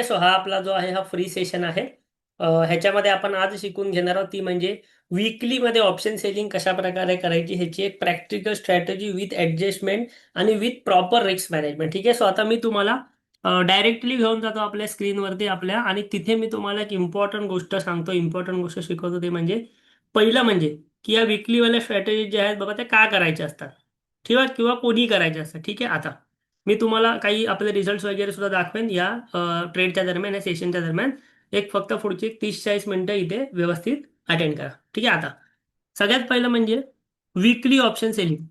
So हा आपला जो आहे हा फ्री सेशन आहे. ह्याच्यामध्ये आपण आज शिकून घेणार आहोत ती म्हणजे वीकली मध्ये ऑप्शन सेलिंग कशा प्रकारे करायची ह्याची एक प्रॅक्टिकल स्ट्रॅटेजी विथ ऍडजस्टमेंट आणि विथ प्रॉपर रिस्क मॅनेजमेंट. ठीक आहे. सो आता मी तुम्हाला डायरेक्टली घेऊन जातो आपल्या स्क्रीनवरती आपल्या, आणि तिथे मी तुम्हाला एक इम्पॉर्टंट गोष्ट सांगतो, इम्पॉर्टंट गोष्ट शिकवतो. ते म्हणजे पहिलं म्हणजे की या वीकलीवाल्या स्ट्रॅटेजी ज्या आहेत बाबा त्या का करायच्या असतात, किंवा किंवा कोणी करायच्या असतात. ठीक आहे. आता मी तुम्हाला काही आपले रिझल्ट वगैरे सुद्धा दाखवेन या ट्रेडच्या दरम्यान, या सेशनच्या दरम्यान. एक फक्त पुढची 30-40 मिनिटं इथे व्यवस्थित अटेंड करा. ठीक आहे. आता सगळ्यात पहिलं म्हणजे वीकली ऑप्शन सेलिंग,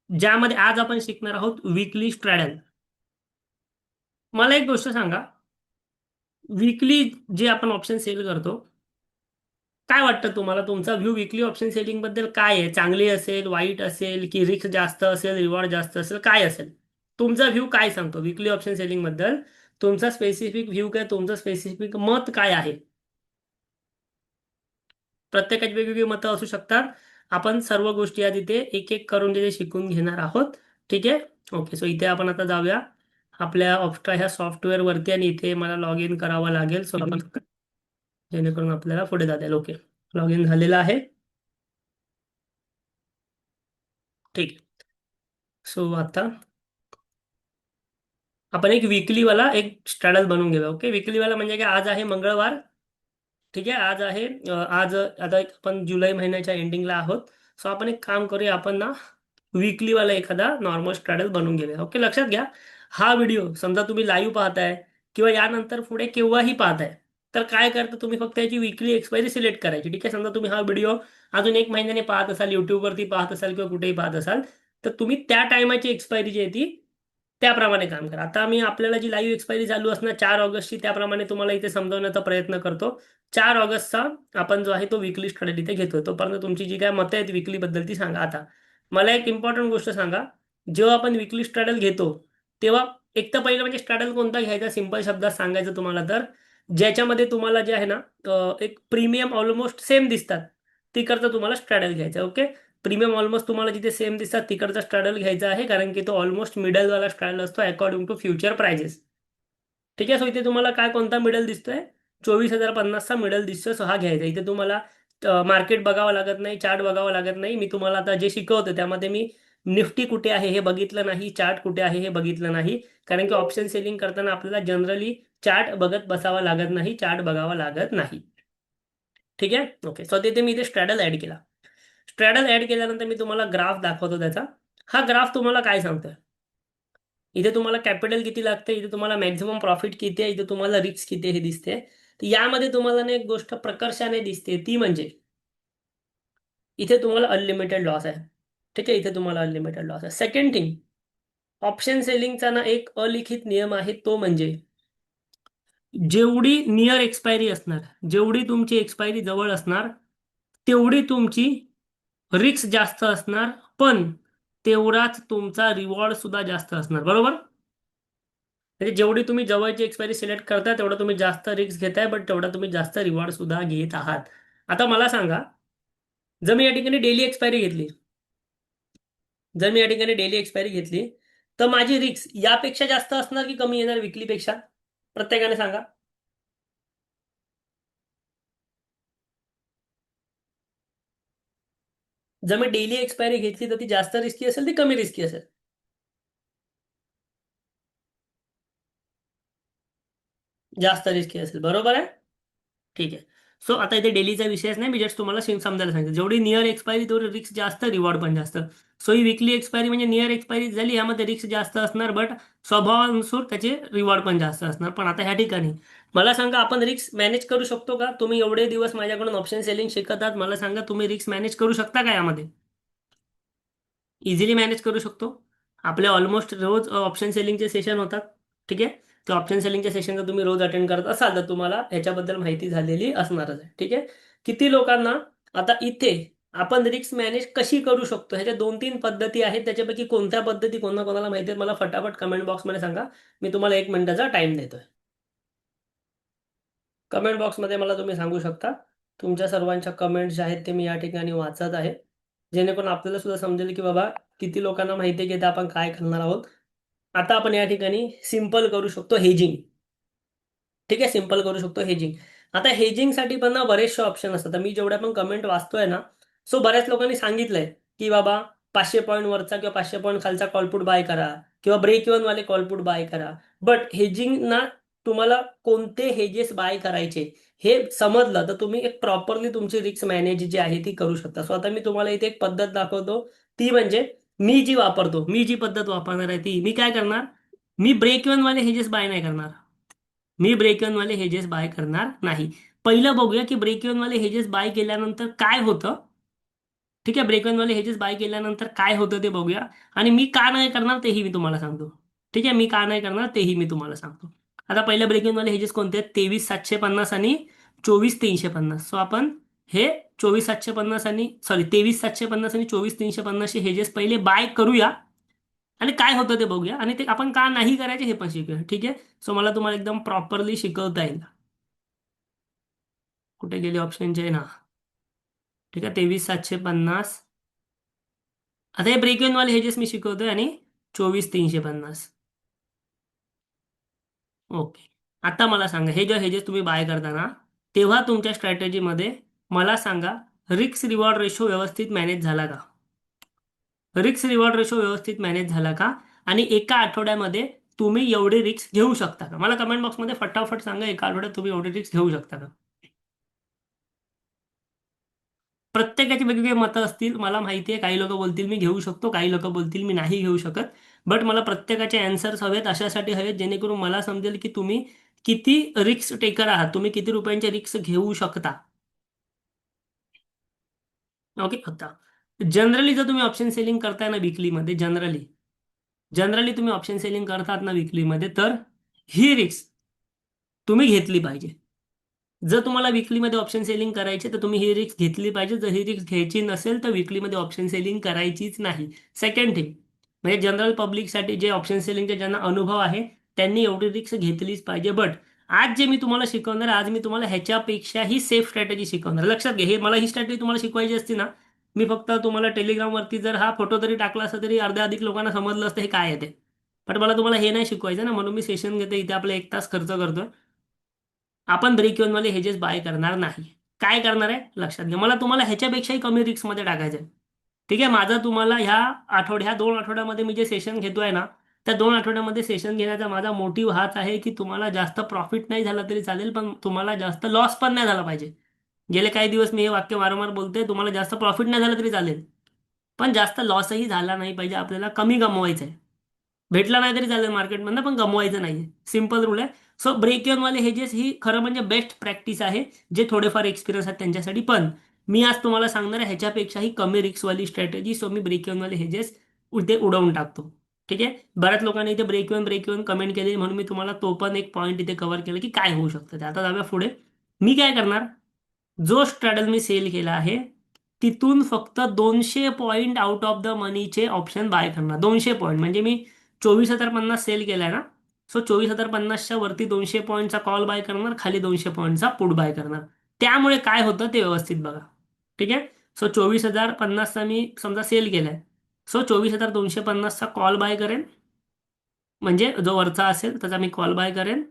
ज्यामध्ये आज आपण शिकणार आहोत वीकली स्ट्रॅडल. मला एक गोष्ट सांगा, वीकली जे आपण ऑप्शन सेल करतो, काय वाटतं तुम्हाला? तुमचा व्ह्यू वीकली ऑप्शन सेलिंग बद्दल काय आहे? चांगली असेल, वाईट असेल, की रिस्क जास्त असेल, रिवॉर्ड जास्त असेल, काय असेल? तुमचा व्ह्यू काय सांगतो वीकली ऑप्शन सेलिंग बद्दल? तुमचा स्पेसिफिक व्ह्यू काय, तुमचं स्पेसिफिक मत काय आहे? प्रत्येकाची वेगवेगळी मतं असू शकतात. आपण सर्व गोष्टी या तिथे एक एक करून तिथे शिकून घेणार आहोत. ठीक आहे. ओके. सो इथे आपण आता जाऊया आपल्या ऑप्स्ट्रा ह्या सॉफ्टवेअर वरती, आणि इथे मला लॉग इन करावं लागेल. सो आपण जेणेकरून आपल्याला पुढे जाता येईल. ओके. लॉग इन झालेलं आहे. ठीक आहे. सो आता आपण एक वीकलीवाला एक स्ट्रॅडल बनवून घेऊया. ओके. वीकलीवाला म्हणजे काय, आज आहे मंगळवार. ठीक आहे. आज आहे आज आता आपण जुलै महिन्याच्या एंडिंगला आहोत. सो आपण एक काम करूया, आपण ना वीकलीवाला एखादा नॉर्मल स्ट्रॅडल बनवून घेऊया. ओके. लक्षात घ्या, हा व्हिडिओ समजा तुम्ही लाईव्ह पाहताय किंवा यानंतर पुढे केव्हाही पाहताय, तर काय करता तुम्ही, फक्त याची वीकली एक्सपायरी सिलेक्ट करायची. ठीक आहे. समजा तुम्ही हा व्हिडिओ अजून 1 महिन्याने पाहत असाल, युट्यूबवरती पाहत असाल किंवा कुठेही पाहत असाल, तर तुम्ही त्या टायमाची एक्सपायरी जी आहे ती त्याप्रमाणे काम करा. आता मी आपल्याला जी लाईव्ह एक्सपायरी चालू असणार 4 ऑगस्टची, त्याप्रमाणे तुम्हाला इथे समजवण्याचा प्रयत्न करतो. 4 ऑगस्टचा आपण जो आहे तो वीकली स्टडी इथे घेतो. तोपर्यंत तुमची जी काय मतं आहेत वीकली बद्दल ती सांगा. आता मला एक इम्पॉर्टंट गोष्ट सांगा, जेव्हा आपण वीकली स्ट्रॅडल घेतो तेव्हा एक तर पहिलं म्हणजे स्ट्रॅडल कोणता घ्यायचा, सिंपल शब्दात सांगायचं तुम्हाला तर, ज्याच्यामध्ये तुम्हाला जे आहे ना एक प्रीमियम ऑलमोस्ट सेम दिसतात, तिकडचा तुम्हाला स्ट्रॅडल घ्यायचा. ओके. प्रीमियम ऑलमोस्ट तुम्हाला जिथे सेम दिसतात तिकडचा स्ट्रॅडल घ्यायचा आहे, कारण की तो ऑलमोस्ट मिडलवाला स्ट्रॅडल असतो अकॉर्डिंग टू फ्युचर प्राइजेस. ठीक आहे. सो इथे तुम्हाला काय कोणता मिडल दिसतोय? 24,050चा मिडल दिसतोय. सो हा घ्यायचा. इथे तुम्हाला मार्केट बघावं लागत नाही, चार्ट बघावं लागत नाही. मी तुम्हाला आता जे शिकवतो त्यामध्ये मी निफ्टी कुठे आहे हे बघितलं नाही, चार्ट कुठे आहे हे बघितलं नाही, कारण की ऑप्शन सेलिंग करताना आपल्याला जनरली चार्ट बघत बसावा लागत नाही, चार्ट बघावा लागत नाही. ठीक आहे. ओके. सो तिथे मी इथे स्ट्रॅडल ऍड केला. स्ट्रॅडल ऍड केल्यानंतर मी तुम्हाला ग्राफ दाखवतो त्याचा. हा ग्राफ तुम्हाला काय सांगतोय? इथे तुम्हाला कॅपिटल किती लागते, इथे तुम्हाला मॅक्झिमम प्रॉफिट किती आहे, इथे तुम्हाला रिस्क किती आहे हे दिसते. तर यामध्ये तुम्हाला ना एक गोष्ट प्रकर्षाने दिसते, ती म्हणजे इथे तुम्हाला अनलिमिटेड लॉस आहे. ठीक आहे. इथे तुम्हाला अनलिमिटेड लॉस आहे. सेकंड थिंग, ऑप्शन सेलिंगचा ना एक अलिखित नियम आहे, तो म्हणजे जेवढी नियर एक्सपायरी असणार, जेवढी तुमची एक्सपायरी जवळ असणार, तेवढी तुमची रिस्क जास्त असणार, पण तेवढाच तुमचा रिवॉर्ड सुद्धा जास्त असणार. बरोबर? म्हणजे जेवढी तुम्ही जवळची एक्सपायरी सिलेक्ट करताय तेवढा तुम्ही जास्त रिस्क घेताय, बट तेवढा तुम्ही जास्त रिवॉर्ड सुद्धा घेत आहात. आता मला सांगा, जर मी या ठिकाणी डेली एक्सपायरी घेतली, जर मी या ठिकाणी डेली एक्सपायरी घेतली, तर माझी रिस्क यापेक्षा जास्त असणार की कमी येणार विकलीपेक्षा? प्रत्येकाने सांगा. जर मी डेली एक्सपायरी घेतली तर ती जास्त रिस्की असेल, ती कमी रिस्की असेल? जास्त रिस्की असेल. बरोबर आहे. ठीक आहे. सो आता इथे डेलीचा विषयच नाही, मी जस्ट तुम्हाला समजायला सांगितलं. जेवढी नियर एक्सपायरी तेवढी रिस्क जास्त, रिवॉर्ड पण जास्त. सो ही विकली एक्सपायरी म्हणजे नियर एक्सपायरी झाली, यामध्ये रिस्क जास्त असणार, बट स्वभावानुसार त्याचे रिवॉर्ड पण जास्त असणार. पण आता ह्या ठिकाणी मला सांगा, आपण रिस्क मॅनेज करू शकतो का? तुम्ही एवढे दिवस माझ्याकडून ऑप्शन सेलिंग शिकत आहात, मला सांगा तुम्ही रिस्क मॅनेज करू शकता का यामध्ये? इझिली मॅनेज करू शकतो. आपले ऑलमोस्ट रोज ऑप्शन सेलिंगचे सेशन होतात. ठीक आहे. तर ऑप्शन सेलिंगच्या सेशन जर तुम्ही रोज अटेंड करत असाल तर तुम्हाला ह्याच्याबद्दल माहिती झालेली असणारच आहे. ठीक आहे. किती लोकांना आता इथे आपण रिस्क मॅनेज कशी करू शकतो, ह्याच्या 2-3 पद्धती आहेत. त्याच्यापैकी कोणत्या पद्धती कोणाला माहिती आहेत मला फटाफट कमेंट बॉक्समध्ये सांगा. मी तुम्हाला 1 मिनिटाचा टाइम देतोय. कमेंट बॉक्समध्ये मला तुम्ही सांगू शकता. तुमच्या सर्वांच्या कमेंट्स ज्या आहेत ते मी या ठिकाणी वाचत आहे, जेणेकरून आपल्याला सुद्धा समजेल की बाबा किती लोकांना माहिती आहे की आता आपण काय करणार आहोत. आता आपण या ठिकाणी सिंपल करू शकतो हेजिंग. ठीक आहे, सिंपल करू शकतो हेजिंग. आता हेजिंगसाठी पण ना बरेचसे ऑप्शन असतात. आता मी जेवढ्या पण कमेंट वाचतोय ना, सो बऱ्याच लोकांनी सांगितलंय की बाबा 500 पॉईंट वरचा किंवा 500 पॉईंट खालचा कॉलपुट बाय करा किंवा ब्रेक इव्हन वाले कॉलपुट बाय करा. बट हेजिंग ना तुम्हाला कोणते हेजेस बाय करायचे हे समजलं तर तुम्ही एक प्रॉपरली तुमची रिस्क मॅनेज जी आहे ती करू शकता. सो आता मी तुम्हाला इथे एक पद्धत दाखवतो, ती म्हणजे मी जी पद्धत वापरणार आहे ती मी काय करणार, मी ब्रेक इव्हन वाले हेजेस बाय नाही करणार. मी ब्रेक इव्हन वाले हेजेस बाय करणार नाही. पहिलं बघूया की ब्रेक इव्हन वाले हेजेस बाय केल्यानंतर काय होतं. ठीक आहे, ब्रेक इव्हन वाले हेजेस बाय केल्यानंतर काय होतं ते बघूया. आणि मी का नाही करणार तेही मी तुम्हाला सांगतो. ठीक आहे, मी का नाही करणार तेही मी तुम्हाला सांगतो. आता पहिलं ब्रेक इव्हन वाले हेजेस कोणते आहेत, 23,750 आणि 24,350. सो आपण हे 24,750 आणि सॉरी 23,750 आणि 24,350 हेजेस पहिले बाय करूया आणि काय होतं ते बघूया आणि ते आपण का नाही करायचे हे पण शिकूया. ठीक आहे, सो मला तुम्हाला एकदम प्रॉपरली शिकवता येईल. कुठे गेले ऑप्शन आहे ना. ठीक आहे, 23,750. आता हे ब्रेक इव्हन वाले हेजेस मी शिकवतोय आणि 24,350. ओके. आता मला सांगा, हे जे हेजेस तुम्ही बाय करताना तेव्हा तुमच्या स्ट्रॅटेजीमध्ये मला सांगा, रिस्क रिवॉर्ड रेशो व्यवस्थित मॅनेज झाला का? रिस्क रिवॉर्ड रेशो व्यवस्थित मॅनेज झाला का? आणि एका आठवड्यामध्ये तुम्ही एवढे रिस्क घेऊ शकता का? मला कमेंट बॉक्समध्ये फटाफट सांगा, एका आठवड्यात तुम्ही एवढे रिस्क घेऊ शकता का? प्रत्येकाची वेगवेगळी मतं असतील, मला माहिती आहे. काही लोक बोलतील मी घेऊ शकतो, काही लोक बोलतील मी नाही घेऊ शकत. बट मला प्रत्येकाचे अँसर्स हवेत, अशासाठी हवेत जेणेकरून मला समजेल की तुम्ही किती रिस्क टेकर आहात, तुम्ही किती रुपयांचे रिस्क घेऊ शकता. ओके. आता जनरली जर तुम्ही ऑप्शन सेलिंग करताय ना विकलीमध्ये, जनरली जनरली तुम्ही ऑप्शन सेलिंग करतात ना विकलीमध्ये, तर ही रिस्क तुम्ही घेतली पाहिजे. जर तुम्हाला विकलीमध्ये ऑप्शन सेलिंग करायचे तर तुम्ही ही रिस्क घेतली पाहिजे. जर ही रिस्क घ्यायची नसेल तर विकलीमध्ये ऑप्शन सेलिंग करायचीच नाही. सेकंड थिंग म्हणजे जनरल पब्लिकसाठी जे ऑप्शन सेलिंगचे ज्यांना अनुभव आहे त्यांनी एवढी रिस्क घेतलीच पाहिजे. बट आज जे मी तुम्हाला शिकवणार, आज मी तुम्हाला ह्याच्यापेक्षाही सेफ स्ट्रॅटेजी शिकवणार. लक्षात घ्या, हे मला ही स्ट्रॅटेजी तुम्हाला शिकवायची असती ना, मी फक्त तुम्हाला टेलिग्रामवरती जर हा फोटो तरी टाकला असता तरी अर्ध्या अधिक लोकांना समजलं असतं हे काय आहे ते. पण मला तुम्हाला हे नाही शिकवायचं ना, म्हणून मी सेशन घेतो इथे, आपला 1 तास खर्च करतोय. आपण ब्रेक इव्हन वाले हेजेस बाय करणार नाही. काय करणार आहे लक्षात घ्या, मला तुम्हाला ह्याच्यापेक्षाही कमी रिस्क मध्ये टाकायचं आहे. ठीक आहे, माझा तुम्हाला ह्या 2 आठवड्यामध्ये मी जे सेशन घेतोय ना, त्या 2 आठवड्यामध्ये सेशन घेण्याचा माझा मोटिव्ह हाच आहे की तुम्हाला जास्त प्रॉफिट नाही झाला तरी चालेल, पण तुम्हाला जास्त लॉस पण नाही झाला पाहिजे. गेले काही दिवस मी हे वाक्य वारंवार बोलतोय, तुम्हाला जास्त प्रॉफिट नाही झालं तरी चालेल, पण जास्त लॉसही झाला नाही पाहिजे. आपल्याला कमी गमवायचं आहे. भेटला नाही तरी चालेल मार्केटमधनं, पण गमवायचं नाही. सिंपल रूल आहे. सो ब्रेक इव्हन वाले हेजेस ही खरं म्हणजे बेस्ट प्रॅक्टिस आहे, जे थोडेफार एक्सपिरियन्स आहेत त्यांच्यासाठी. पण मी आज तुम्हाला सांगणार आहे ह्याच्यापेक्षाही कमी रिस्कवाली स्ट्रॅटेजी. सो मी ब्रेक इव्हन वाले हेजेस इथे उडवून टाकतो. ठीक आहे, बऱ्याच लोकांनी इथे ब्रेक इव्हन कमेंट केली, म्हणून मी तुम्हाला तो पण एक पॉईंट इथे कव्हर केला की काय होऊ शकतं ते. आता जाऊया पुढे. मी काय करणार, जो स्ट्रॅडल मी सेल केला आहे तिथून फक्त 200 पॉईंट आउट ऑफ द मनीचे ऑप्शन बाय करणार. 200 पॉईंट म्हणजे मी 24,050 सेल केलाय ना, सो 24,050च्या वरती 200 पॉईंटचा कॉल बाय करणार, खाली 200 पॉईंटचा पुट बाय करणार. त्यामुळे काय होतं ते व्यवस्थित बघा. ठीक आहे, सो 24,050चा मी समजा सेल केलाय, सो 24,250चा कॉल बाय करेन, म्हणजे जो वरचा असेल त्याचा मी कॉल बाय करेन,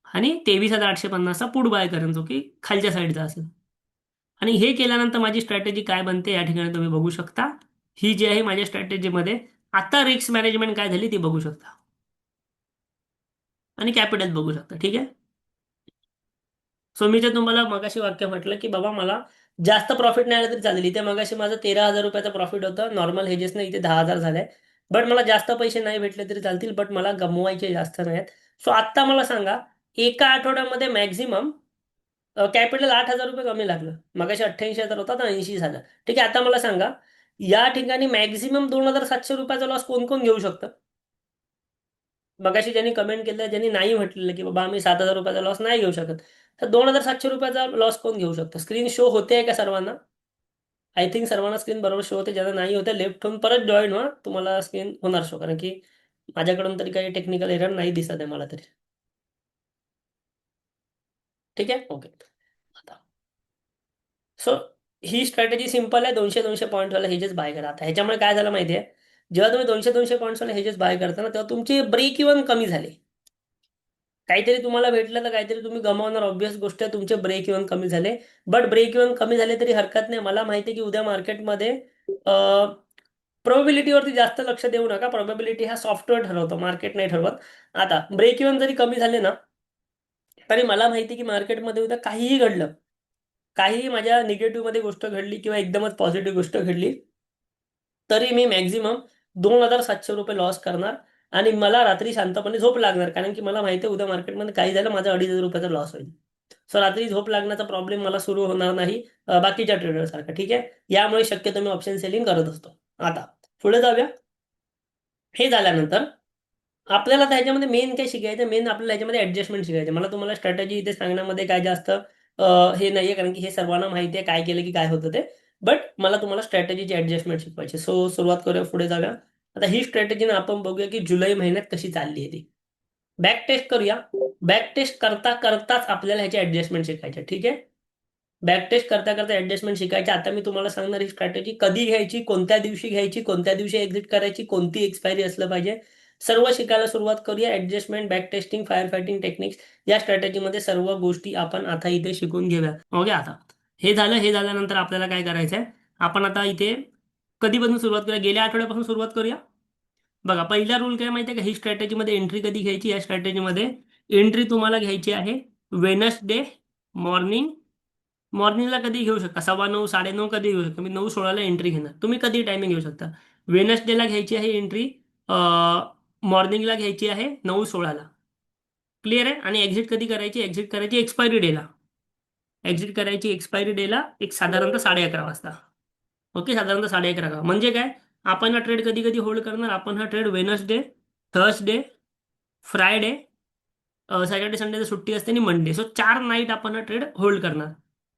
आणि 23,850चा पुट बाय करेन जो की खालच्या साईडचा असेल. आणि हे केल्यानंतर माझी स्ट्रॅटेजी काय बनते या ठिकाणी तुम्ही बघू शकता. ही जी आहे माझ्या स्ट्रॅटेजीमध्ये, आता रिस्क मॅनेजमेंट काय झाली ती बघू शकता आणि कॅपिटल बघू शकता. ठीक आहे, सो मी जे तुम्हाला मगाशी वाक्य म्हटलं की बाबा मला जास्त प्रॉफिट नाही आलं तरी चालेल. इथे मगाशी माझं 13,000 रुपयाचं प्रॉफिट होतं नॉर्मल हेजेसने, इथे 10,000 झालंय. बट मला जास्त पैसे नाही भेटले तरी चालतील, बट मला गमवायचे जास्त नाहीत. सो आत्ता मला सांगा, एका आठवड्यामध्ये मॅक्झिमम कॅपिटल 8,000 रुपये कमी लागलं. मगाशी 88,000 होता तर 80 झालं. ठीक आहे, आता मला सांगा, या ठिकाणी मॅक्झिमम 2,700 रुपयाचा लॉस कोण कोण घेऊ शकतं? मगाशी ज्यांनी कमेंट केलं, ज्यांनी नाही म्हटलेलं की बाबा आम्ही 7,000 रुपयाचा लॉस नाही घेऊ शकत, तर 2,700 रुपयाचा लॉस कोण घेऊ शकतं? स्क्रीन शो होते आहे का सर्वांना? आय थिंक सर्वांना स्क्रीन बरोबर शो होते. ज्यांना नाही होते लेफ्ट होऊन परत जॉईन व्हा, तुम्हाला स्क्रीन होणार शो, कारण की माझ्याकडून तरी काही टेक्निकल एरर नाही दिसत आहे मला तरी. ठीक आहे, ओके. आता सो ही स्ट्रॅटेजी सिंपल आहे, 200 200 पॉईंटवाला हेजेस बाय करा. आता ह्याच्यामुळे काय झालं माहिती आहे, जेव्हा तुम्ही 200 पॉईंट्सवाले हेजेस बाय करता ना, तेव्हा तुमचे ब्रेक इव्हन कमी झाले. काहीतरी तुम्हाला भेटलं तर काहीतरी तुम्ही गमावणार, ऑब्विस गोष्ट आहे, तुमचे ब्रेक इव्हन कमी झाले. बट ब्रेक इव्हन कमी झाले तरी हरकत नाही. मला माहिती आहे की उद्या मार्केटमध्ये प्रोबॅबिलिटीवरती जास्त लक्ष देऊ नका. प्रोबॅबिलिटी हा सॉफ्टवेअर ठरवतो, मार्केट नाही ठरवत. आता ब्रेक इव्हन जरी कमी झाले ना, तरी मला माहिती आहे की मार्केटमध्ये उद्या काहीही घडलं, काहीही माझ्या निगेटिव्हमध्ये गोष्ट घडली किंवा एकदमच पॉझिटिव्ह गोष्ट घडली, तरी मी मॅक्झिमम 2,700 रुपये लॉस करणार. आणि मला रात्री शांतपणे झोप लागणार, कारण की मला माहिती आहे उद्या मार्केटमध्ये काही झालं माझा 2,500 रुपयाचा लॉस होईल. सो रात्री झोप लागण्याचा प्रॉब्लेम मला सुरू होणार नाही बाकीच्या ट्रेडर सारखा. ठीक आहे, यामुळे शक्यतो मी ऑप्शन सेलिंग करत असतो. आता पुढे जाऊया. हे झाल्यानंतर आपल्याला आता ह्याच्यामध्ये मेन काय शिकायचं, मेन आपल्याला ह्याच्यामध्ये ऍडजस्टमेंट शिकायचं. मला तुम्हाला स्ट्रॅटेजी इथे सांगण्यामध्ये काय जास्त हे नाहीये, कारण की हे सर्वांना माहिती आहे काय केलं की काय होतं ते. बट मला तुम्हाला स्ट्रॅटेजीची ऍडजस्टमेंट शिकवायची. सो सुरुवात करूया, पुढे जाऊया. आता ही स्ट्रॅटेजी ना आपण बघूया की जुलै महिन्यात कशी चालली आहे ती. बॅक टेस्ट करूया. बॅक टेस्ट करता करताच आपल्याला ह्याची ऍडजस्टमेंट शिकायची. ठीक आहे, बॅक टेस्ट करता करता ऍडजस्टमेंट शिकायची. आता मी तुम्हाला सांगणार ही स्ट्रॅटेजी कधी घ्यायची, कोणत्या दिवशी घ्यायची, कोणत्या दिवशी एक्झिट करायची, कोणती एक्सपायरी असलं पाहिजे, सर्व शिकायला सुरुवात करूया. Adjustment, back testing, fire fighting techniques, या स्ट्रॅटेजीमध्ये सर्व गोष्टी आपण आता इथे शिकून घेऊया. ओके, आता हे झालं. हे झाल्यानंतर आपल्याला काय करायचं आहे, आपण आता इथे कधीपासून सुरुवात करूया, गेल्या आठवड्यापासून सुरुवात करूया. बघा, पहिला रूल काय माहिती आहे का, ही स्ट्रॅटेजीमध्ये एंट्री कधी घ्यायची, या स्ट्रॅटेजीमध्ये एंट्री तुम्हाला घ्यायची आहे वेनसडे मॉर्निंग. मॉर्निंगला कधी घेऊ शकता, 9:15 9:30 कधी घेऊ शकता. मी 9:16 एंट्री घेणार, तुम्ही कधी टायमिंग घेऊ शकता. वेनसडेला घ्यायची आहे एंट्री, मॉर्निंगला घ्यायची आहे 9:16. क्लिअर आहे. आणि एक्झिट कधी करायची, एक्झिट करायची एक्सपायरी डेला. एक्झिट करायची एक्सपायरी डेला एक साधारणतः 11:30 वाजता. ओके, साधारणतः 11:30. म्हणजे काय, आपण हा ट्रेड कधी कधी होल्ड करणार, आपण हा trade Wednesday, Thursday, Friday, Saturday संडेला सुट्टी असते आणि मंडे. सो 4 नाईट आपण हा ट्रेड होल्ड करणार.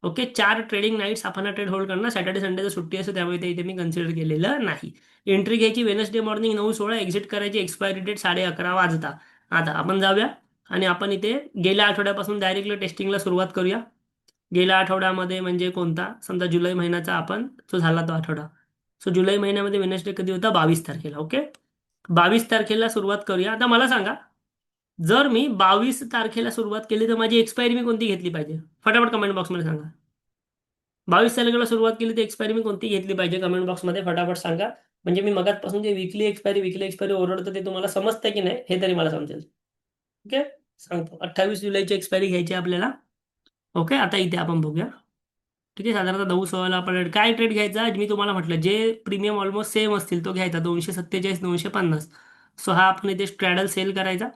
ओके, 4 ट्रेडिंग नाईट्स आपण हा ट्रेड होल्ड करणार. सॅटर्डे संडेला सुट्टी असते, त्यामुळे ते इथे मी कन्सिडर केलेलं नाही. एंट्री घ्यायची वेनसडे मॉर्निंग 9:16, एक्झिट करायची एक्सपायरी डेट 11:30 वाजता. आता आपण जाऊया आणि आपण इथे गेल्या आठवड्यापासून डायरेक्टली टेस्टिंगला सुरुवात करूया. गेल्या आठवड्यामध्ये म्हणजे कोणता, समजा जुलै महिन्याचा आपण जो झाला तो आठवडा. सो जुलै महिन्यामध्ये वेनसडे कधी होता, 22 तारखेला. ओके, 22 तारखेला सुरुवात करूया. आता मला सांगा, जर मी 22 तारखेला सुरुवात केली तर माझी एक्सपायरी मी कोणती घेतली पाहिजे, फटाफट कमेंट बॉक्समध्ये सांगा. 22 तारखेला सुरुवात केली तर एक्सपायरी मी कोणती घेतली पाहिजे, कमेंट बॉक्समध्ये फटाफट सांगा. म्हणजे मी मगाचपासून जे विकली एक्सपायरी ओरडतं ते तुम्हाला समजतं की नाही हे तरी मला समजेल. ओके, सांगतो. 28 जुलैची एक्सपायरी घ्यायची आहे आपल्याला. ओके, आता इथे आपण बघूया. ठीक आहे, साधारणतः 9:16 आपण काय ट्रेड घ्यायचा, मी तुम्हाला म्हटलं जे प्रीमियम ऑलमोस्ट सेम असतील तो घ्यायचा, 247 250. सो हा आपण इथे स्ट्रॅडल सेल करायचा.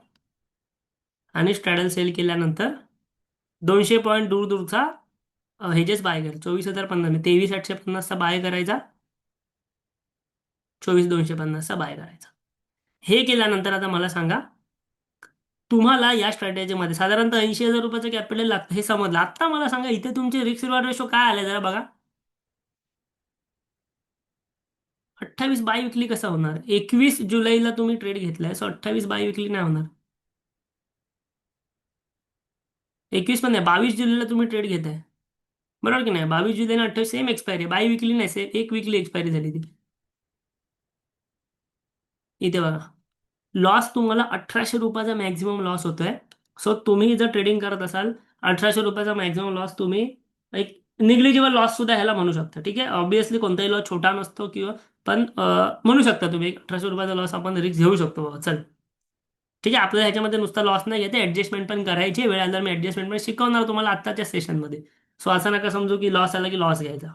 आणि स्ट्रॅडल सेल केल्यानंतर 200 पॉईंट दूर दूरचा हेजेस बाय करायचा. 24,050 23,850चा बाय करायचा, 24,250चा बाय करायचा. हे केल्यानंतर आता मला सांगा, तुम्हाला या स्ट्रॅटेजीमध्ये साधारणतः 80,000 रुपयाचं कॅपिटल लागतं, हे समजलं. आता मला सांगा इथे तुमचे रिस्क रिवॉर्ड रेशो काय आले जरा बघा. 28 बाय विकली कसा होणार, 21 जुलैला तुम्ही ट्रेड घेतलाय, सो 28 बाय विकली नाही होणार. 21 पण नाही, 22 जुलैला तुम्ही ट्रेड घेताय, बरोबर की नाही. 22 जुलै आणि 28 सेम एक्सपायरी, बाय विकली नाही, सेम एक विकली एक्सपायरी झाली ती. इथे बघा, लॉस तुम्हाला 1,800 रुपयाचा मॅक्झिमम लॉस होतोय. सो तुम्ही जर ट्रेडिंग करत असाल, 1,800 रुपयाचा मॅक्झिमम लॉस तुम्ही एक निग्लिजिबल लॉस सुद्धा ह्याला म्हणू शकता. ठीक आहे, ऑब्विसली कोणताही लॉस छोटा नसतो किंवा, पण म्हणू शकता तुम्ही 1,800 रुपयाचा लॉस आपण रिस्क घेऊ शकतो बाबा, चल. ठीक आहे, आपल्याला ह्याच्यामध्ये नुसता लॉस नाही घेते, ऍडजस्टमेंट पण करायची. वेळ आल्यावर मी ऍडजस्टमेंट पण शिकवणार तुम्हाला आत्ताच्या सेशनमध्ये. सो असं नका समजू की लॉस आला की लॉस घ्यायचा.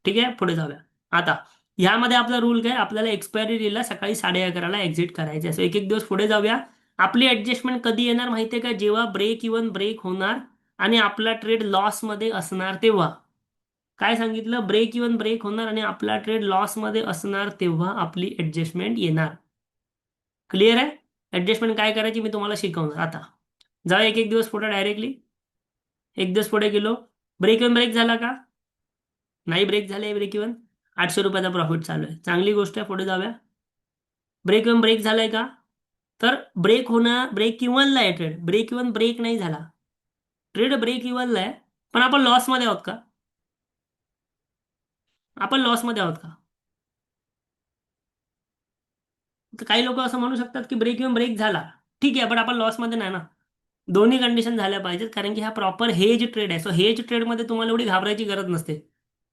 ठीक आहे, पुढे जाऊया. आता ह्यामध्ये आपला रूल काय, आपल्याला एक्सपायरी डेला सकाळी 11:30ला एक्झिट करायचे. असं एक एक दिवस पुढे जाऊया. आपली ऍडजस्टमेंट कधी येणार माहितीये का, जेव्हा ब्रेक इव्हन ब्रेक होणार आणि आपला ट्रेड लॉसमध्ये असणार तेव्हा. काय सांगितलं, ब्रेक इव्हन ब्रेक होणार आणि आपला ट्रेड लॉसमध्ये असणार तेव्हा आपली ऍडजस्टमेंट येणार. क्लिअर आहे. ऍडजस्टमेंट काय करायची मी तुम्हाला शिकवणार. आता जा एक एक दिवस पुढे डायरेक्टली. एक दिवस पुढे गेलो, ब्रेक इव्हन ब्रेक झाला का, नाही ब्रेक झाले, ब्रेक इव्हन 800 रुपयाचा प्रॉफिट चालू आहे, चांगली गोष्ट आहे. पुढे जाऊया. ब्रेक इव्हन ब्रेक झालाय का, तर ब्रेक होणं, ब्रेक इव्हनला आहे ट्रेड, ब्रेक इव्हन ब्रेक नाही झाला, ट्रेड ब्रेक इव्हनला आहे. पण आपण लॉसमध्ये आहोत का, आपण लॉसमध्ये आहोत का. तर काही लोक असं म्हणू शकतात की ब्रेक इव्हन ब्रेक झाला, ठीक आहे, पण आपण लॉसमध्ये नाही ना. दोन्ही कंडिशन झाल्या पाहिजेत, कारण की हा प्रॉपर हेज ट्रेड आहे. सो हेज ट्रेडमध्ये तुम्हाला एवढी घाबरायची गरज नसते.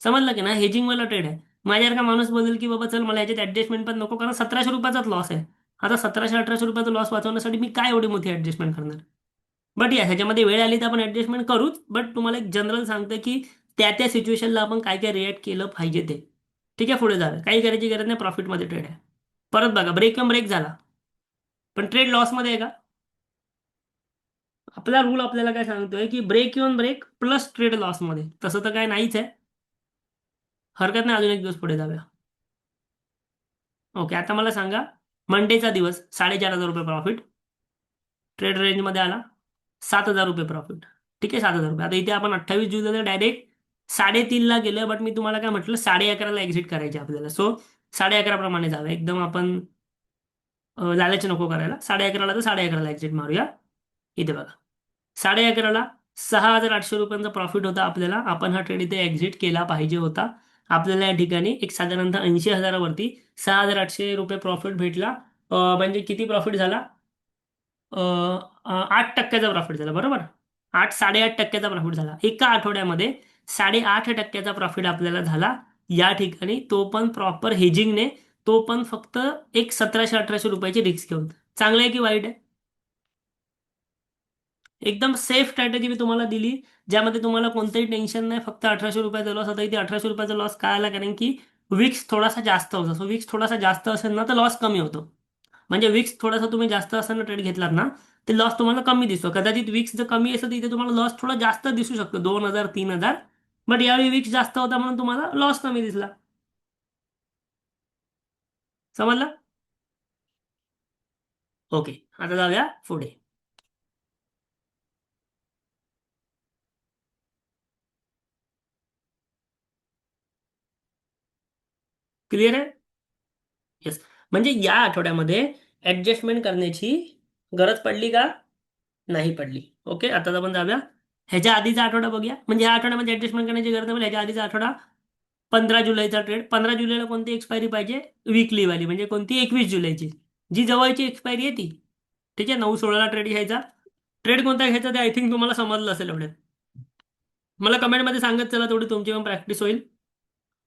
समजलं की ना, हेजिंग वाला ट्रेड आहे. माझ्यासारखा माणूस बोलेल की बाबा चल मला याच्यात ऍडजस्टमेंट पण नको, कारण 1700 रुपयाचाच लॉस आहे. आता 1700-1800 रुपयाचा लॉस वाचवण्यासाठी मी काय एवढी मोठी ऍडजस्टमेंट करणार. बट या ह्याच्यामध्ये वेळ आली तर आपण ऍडजस्टमेंट करूच, बट तुम्हाला एक जनरल सांगतं की त्या त्या सिच्युएशनला आपण काय काय रिॲक्ट केलं पाहिजे ते. ठीक आहे, पुढे जाऊया. काही करायची गरज नाही, प्रॉफिटमध्ये ट्रेड आहे. परत बघा, ब्रेक ब्रेक झाला, पण ट्रेड लॉसमध्ये आहे का? आपला रूल आपल्याला काय सांगतोय की break even break plus trade लॉसमध्ये, तसं तर काय नाहीच आहे. हरकत नाही, अजून एक दिवस पुढे जाऊया. ओके, आता मला सांगा, मंडेचा दिवस 4500 रुपये प्रॉफिट, ट्रेड रेंजमध्ये आला, 7000 रुपये प्रॉफिट. ठीक आहे, 7000 रुपये. आता इथे आपण 28 जुलैला डायरेक्ट 3:30ला गेलं, बट मी तुम्हाला काय म्हटलं, 11:30ला एक्झिट करायचे आपल्याला. सो 11:30 प्रमाणे जावं एकदम आपण. लालच नको करायला. 11:30ला तर 11:30ला एक्झिट मारूया. इथे बघा, 11:30ला 6800 रुपयांचा प्रॉफिट होता आपल्याला. आपण हा ट्रेड इथे एक्झिट केला पाहिजे होता. आपल्याला या ठिकाणी एक साधारणतः 80,000वरती 6800 रुपये प्रॉफिट भेटला. म्हणजे किती प्रॉफिट झाला? 8% प्रॉफिट झाला, बरोबर. 8-8.5% प्रॉफिट झाला एका आठवड्यामध्ये. 8.5% प्रॉफिट आपल्याला झाला या ठिकाणी, तो पण प्रॉपर हेजिंगने, तो पण फक्त एक 1700-1800 रुपयाची रिस्क घेऊन. चांगलं आहे की वाईट आहे? एकदम सेफ स्ट्रॅटेजी मी तुम्हाला दिली, ज्यामध्ये तुम्हाला कोणतंही टेन्शन नाही. फक्त 1800 रुपयाचा लॉस. आता इथे 1800 रुपयाचा लॉस काय आला, कारण की विक्स थोडासा जास्त होता. सो विक्स थोडासा जास्त असेल ना तर लॉस कमी होतो. म्हणजे विक्स थोडासा तुम्ही जास्त असताना ट्रेड घेतलात ना, ते लॉस तुम्हाला कमी दिसतो. कदाचित विक्स जर कमी असेल तर इथे तुम्हाला लॉस थोडा जास्त दिसू शकतो, 2000-3000. बट यावेळी विक्स जास्त होता म्हणून तुम्हाला लॉस कमी दिसला. समजलं? ओके, आता जाऊया पुढे. क्लिअर आहे? येस. म्हणजे या आठवड्यामध्ये ऍडजस्टमेंट करण्याची गरज पडली का? नाही पडली. ओके, आता आपण जाऊया ह्याच्या आधीचा आठवडा बघूया. म्हणजे ह्या आठवड्यामध्ये ऍडजस्टमेंट करण्याची गरज नाही, ह्याच्या आधीचा आठवडा 15 जुलैचा ट्रेड. 15 जुलैला कोणती एक्सपायरी पाहिजे? वीकली वाली, म्हणजे कोणती? 21 जुलैची, जी जवळची एक्सपायरी आहे ती. ठीक आहे, 9-16ला ट्रेड घ्यायचा. ट्रेड कोणता घ्यायचा ते आय थिंक तुम्हाला समजलं असेल एवढ्यात. मला कमेंटमध्ये सांगत चला, तेवढी तुमची पण प्रॅक्टिस होईल.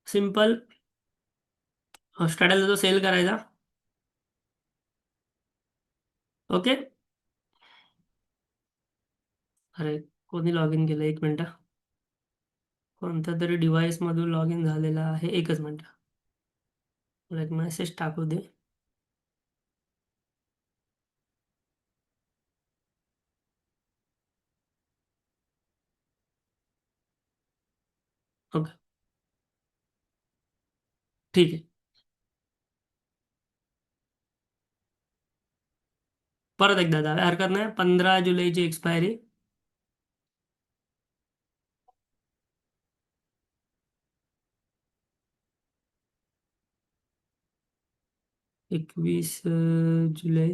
सिम्पल स्ट्रॅटेजी जो सेल करायचा. ओके. अरे, कोणी लॉग इन केलं? एक मिनटं. कोणत्या तरी डिव्हाइसमधून लॉग इन झालेला आहे. एकच मिनटं, मला एक मेसेज टाकू दे. ओके, ठीक आहे. परत एकदा जाऊया, हरकत नाही. 15 जुलैची एक्सपायरी. 21 जुलै.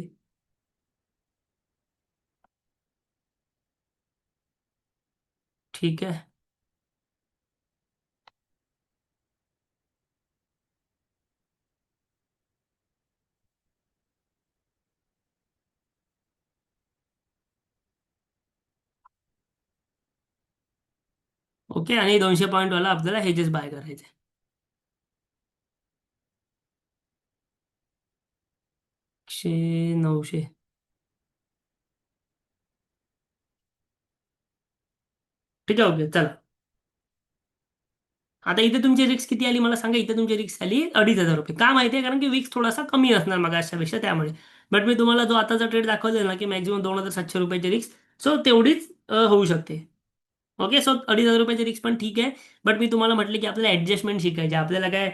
ठीक आहे. ओके, आणि 200 पॉईंटवाला आपल्याला हेजेस बाय करायचे. 900. ठीक आहे, ओके, चला. आता इथे तुमची रिक्स किती आली मला सांगा. इथे तुमची रिक्स आली 2500 रुपये. का माहिती आहे? कारण की विक्स थोडासा कमी असणार मग अशापेक्षा, त्यामुळे. बट मी तुम्हाला जो आताचा ट्रेड दाखवलेला ना, की मॅक्झिमम 2700 रुपयाची रिक्स, सो तेवढीच होऊ शकते. ओके, सो 2500 रुपयाची रिक्स पण ठीक आहे. बट मी तुम्हाला म्हटलं की आपल्याला ऍडजस्टमेंट शिकायची. आपल्याला काय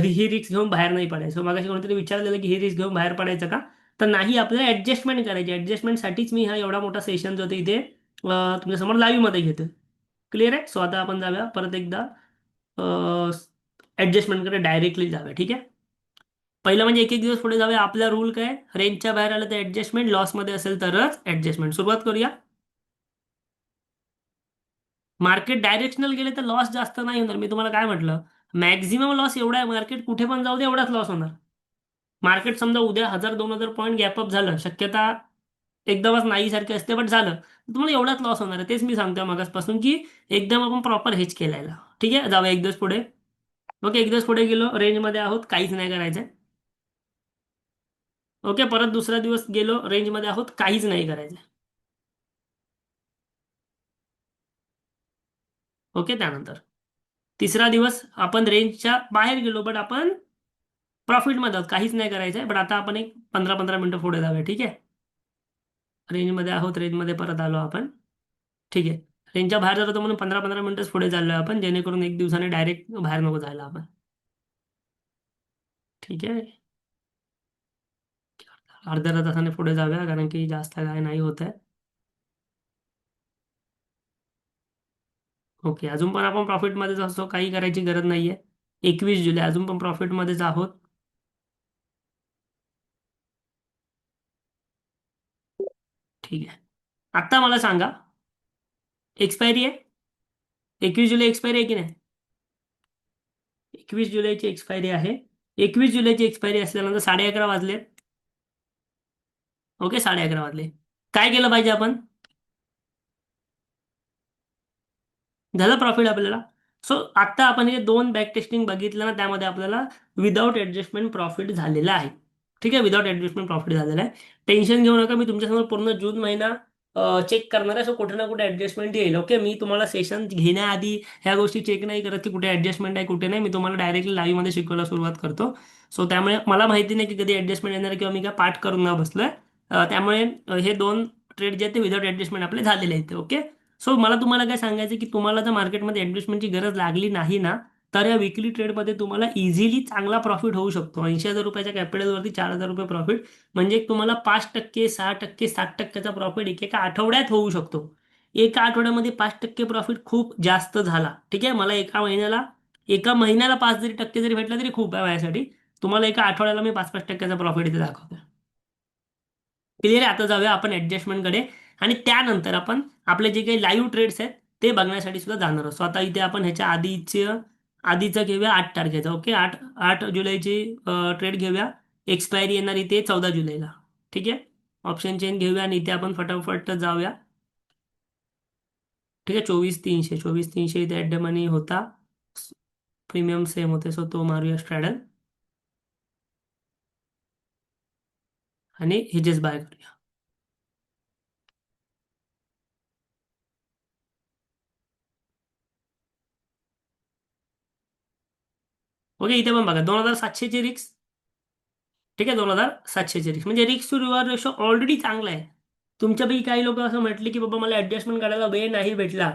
ही रिक्स घेऊन बाहेर नाही पडायचं. मग कोणीतरी विचारलेलं की ही रिक्स घेऊन बाहेर पडायचं का? तर नाही, आपल्याला ऍडजस्टमेंट करायची. ऍडजस्टमेंटसाठीच मी हा एवढा मोठा सेशन जो होते इथे तुमच्यासमोर लाईव्ह मध्ये घेतो. क्लिअर आहे? सो आता आपण जाऊया परत एकदा ऍडजस्टमेंटकडे डायरेक्टली जाऊया. ठीक आहे. पहिलं म्हणजे एक एक दिवस पुढे जाऊया. आपला रूल काय? रेंजच्या बाहेर आलं तर ऍडजस्टमेंट, लॉसमध्ये असेल तरच ऍडजस्टमेंट. सुरुवात करूया. मार्केट डायरेक्शनल गेले तर लॉस जास्त नाही होणार. मी तुम्हाला काय म्हटलं, मॅक्झिमम लॉस एवढा आहे, मार्केट कुठे पण जाऊ दे एवढाच लॉस होणार. मार्केट समजा उद्या 1000-2000 पॉईंट गॅपअप झालं, शक्यता एकदमच नाही सारखी असते, बट झालं तर तुम्हाला एवढाच लॉस होणार आहे. तेच मी सांगतोय मगासपासून की एकदम आपण प्रॉपर हेच केलायला. ठीक आहे, जाऊया एक दिवस पुढे. ओके, एक दिवस पुढे गेलो, रेंजमध्ये आहोत, काहीच नाही करायचंय. ओके, परत दुसरा दिवस गेलो, रेंजमध्ये आहोत, काहीच नाही करायचंय. ओके, त्यानंतर तिसरा दिवस आपण रेंजच्या बाहेर गेलो, बट आपण प्रॉफिटमध्ये आहोत, काहीच नाही करायचंय. बट आता आपण एक 15-15 मिनिटं पुढे जाऊया. ठीक आहे, रेंजमध्ये आहोत, रेंजमध्ये परत आलो आपण. ठीक आहे, रेंजच्या बाहेर जातो म्हणून 15-15 मिनिटच पुढे चाललोय आपण, जेणेकरून एक दिवसाने डायरेक्ट बाहेर नको जायला आपण. ठीक आहे, अर्ध्या तासाने पुढे जाऊया, कारण की जास्त काय नाही होत आहे. ओके, अजून पण आपण प्रॉफिटमध्येच असतो, काही करायची गरज नाहीये. 21 जुलै अजून पण प्रॉफिटमध्येच आहोत. ठीक आहे, आत्ता मला सांगा, एक्सपायरी आहे, 21 जुलै एक्सपायरी आहे की नाही? 21 जुलैची एक्सपायरी आहे. 21 जुलैची एक्सपायरी असल्यानंतर 11:30 वाजले. ओके, 11:30 वाजले. काय केलं पाहिजे आपण? झालं प्रॉफिट आपल्याला. सो आता आपण हे दोन बॅक टेस्टिंग बघितलं ना, त्यामध्ये आपल्याला विदाऊट ऍडजस्टमेंट प्रॉफिट झालेलं आहे. ठीक आहे, विदाऊट ऍडजस्टमेंट प्रॉफिट झालेलं आहे. टेन्शन घेऊ नका, मी तुमच्यासमोर पूर्ण जून महिना चेक करणार आहे. सो कुठे ना कुठे ऍडजस्टमेंट येईल. ओके, मी तुम्हाला सेशन घेण्याआधी ह्या गोष्टी चेक नाही करत की कुठे ऍडजस्टमेंट आहे कुठे नाही. मी तुम्हाला डायरेक्टली लाईव्ह मध्ये शिकवायला सुरुवात करतो. सो त्यामुळे मला माहिती नाही की कधी ऍडजस्टमेंट येणार किंवा मी काय पाठ करून ना बसलोय. त्यामुळे हे दोन ट्रेड जे आहेत ते विदाऊट ऍडजस्टमेंट आपले झालेले आहेत. ओके, सो मला तुम्हाला काय सांगायचं की तुम्हाला जर मार्केटमध्ये ऍडजस्टमेंटची गरज लागली नाही ना, तर या विकली ट्रेडमध्ये तुम्हाला इझिली चांगला प्रॉफिट होऊ शकतो. 80,000 रुपयाच्या कॅपिटलवरती 4,000 रुपये प्रॉफिट, म्हणजे तुम्हाला 5%, 6%, 7%चा प्रॉफिट एकेका आठवड्यात होऊ शकतो. एका आठवड्यामध्ये 5% प्रॉफिट खूप जास्त झाला. ठीक आहे, मला एका महिन्याला 5 टक्के जरी भेटला तरी खूप आहे माझ्यासाठी. तुम्हाला एका आठवड्याला मी 5-5 टक्क्याचा प्रॉफिट इथे दाखवतो. क्लिअर आहे. आता जाऊया आपण ऍडजस्टमेंटकडे, आणि त्यानंतर आपण आपले जे काही लाईव्ह ट्रेड्स आहेत ते बघण्यासाठी सुद्धा जाणार आहोत. स्वतः इथे आपण ह्याच्या आधीचं घेऊया 8 तारखेचा. ओके, 8 जुलैची ट्रेड घेऊया. एक्सपायरी येणार इथे 14 जुलैला. ठीक आहे, ऑप्शन चेन घेऊया आणि इथे आपण फटाफट जाऊया. ठीक आहे, 24,300 इथे ॲट द मनी होता. प्रीमियम सेम होते, सो तो मारूया स्ट्रॅडल आणि हेजेस बाय करूया. ओके, इथे पण बघा 2,700ची रिक्स. ठीक आहे, 2,700ची रिक्स म्हणजे रिक्स टू रिवॉर्ड रेशो ऑलरेडी चांगला आहे. तुमच्यापैकी काही लोक असं म्हटले की बाबा मला ऍडजस्टमेंट करायला वेळ नाही भेटला,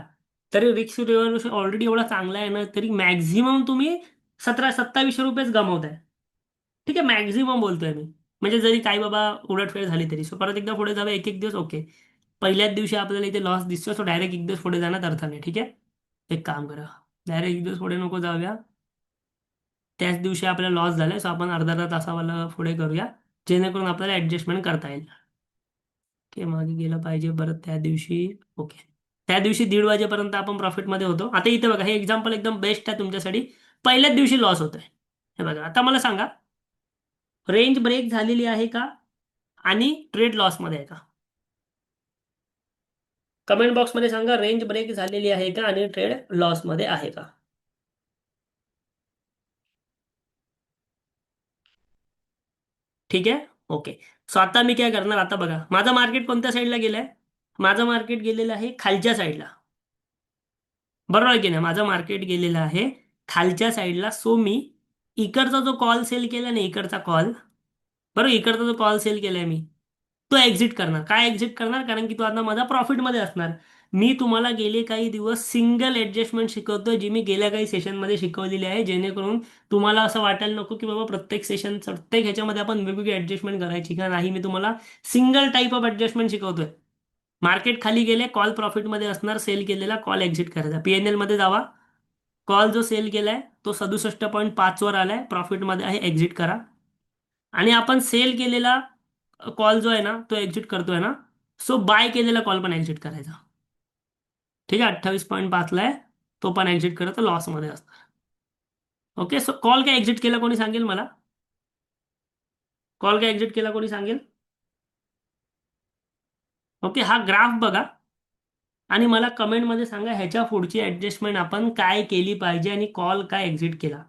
तरी रिक्स टू रिवॉर्ड रेशो ऑलरेडी एवढा चांगला आहे ना, तरी मॅक्झिमम तुम्ही 1700-2700 रुपयेच गमावताय. ठीक आहे, मॅक्झिमम बोलतोय मी. म्हणजे जरी काही बाबा उलटफेर झाली तरी. सो परत एकदा पुढे जाऊया, एक एक दिवस. ओके, पहिल्याच दिवशी आपल्याला इथे लॉस दिसतो, सो डायरेक्ट एक दिवस पुढे जाण्यात अर्थ नाही. ठीक आहे, एक काम करा, डायरेक्ट एक दिवस पुढे नको जाऊया. त्याच दिवशी आपल्याला लॉस झालाय, सो आपण अर्धा अर्धा तासावाला पुढे करूया, जेणेकरून आपल्याला ऍडजस्टमेंट करता येईल. ओके, मागे गेलं पाहिजे परत त्या दिवशी. ओके, त्या दिवशी 1:30 वाजेपर्यंत आपण प्रॉफिटमध्ये होतो. आता इथे बघा, हे एक्झाम्पल एकदम बेस्ट आहे तुमच्यासाठी. पहिल्याच दिवशी लॉस होतोय. हे बघा, आता मला सांगा, रेंज ब्रेक झालेली आहे का आणि ट्रेड लॉसमध्ये आहे का? कमेंट बॉक्समध्ये सांगा, रेंज ब्रेक झालेली आहे का आणि ट्रेड लॉसमध्ये आहे का? ठीक आहे, ओके. सो आता मी काय करणार, आता बघा माझं मार्केट कोणत्या साईडला गेलंय. माझं मार्केट गेलेलं आहे खालच्या साईडला. बरोबर आहे की नाही? माझं मार्केट गेलेलं आहे खालच्या साईडला. सो मी इकडचा जो कॉल सेल केला ना, इकडचा कॉल, बरोबर, इकडचा जो कॉल सेल केलाय मी, तो एक्झिट करणार. काय एक्झिट करणार? कारण की तो आता माझा प्रॉफिटमध्ये असणार. मी तुम्हाला गेले काही दिवस सिंगल ऍडजस्टमेंट शिकवतोय, जी मी गेल्या काही सेशनमध्ये शिकवलेली आहे, जेणेकरून तुम्हाला असं वाटायला नको की बाबा प्रत्येक ह्याच्यामध्ये आपण वेगवेगळी ऍडजस्टमेंट करायची का नाही. मी तुम्हाला सिंगल टाईप ऑफ ऍडजस्टमेंट शिकवतोय. मार्केट खाली गेले, कॉल प्रॉफिटमध्ये असणार, सेल केलेला कॉल एक्झिट करायचा. पीएनएल मध्ये जावा, कॉल जो सेल केलाय तो 67.5 वर आलाय, प्रॉफिटमध्ये आहे, एक्झिट करा. आणि आपण सेल केलेला कॉल जो आहे ना, तो एक्झिट करतोय ना, सो बाय केलेला कॉल पण एक्झिट करायचा. ठीक आहे, 28.5 ला आहे, तो पण एक्झिट करत लॉसमध्ये असणार. ओके, सो कॉल काय एक्झिट केला कोणी सांगेल मला? कॉल का एक्झिट केला कोणी सांगेल? ओके, हा ग्राफ बघा आणि मला कमेंटमध्ये सांगा ह्याच्या पुढची ऍडजस्टमेंट आपण काय केली पाहिजे आणि कॉल काय एक्झिट केला.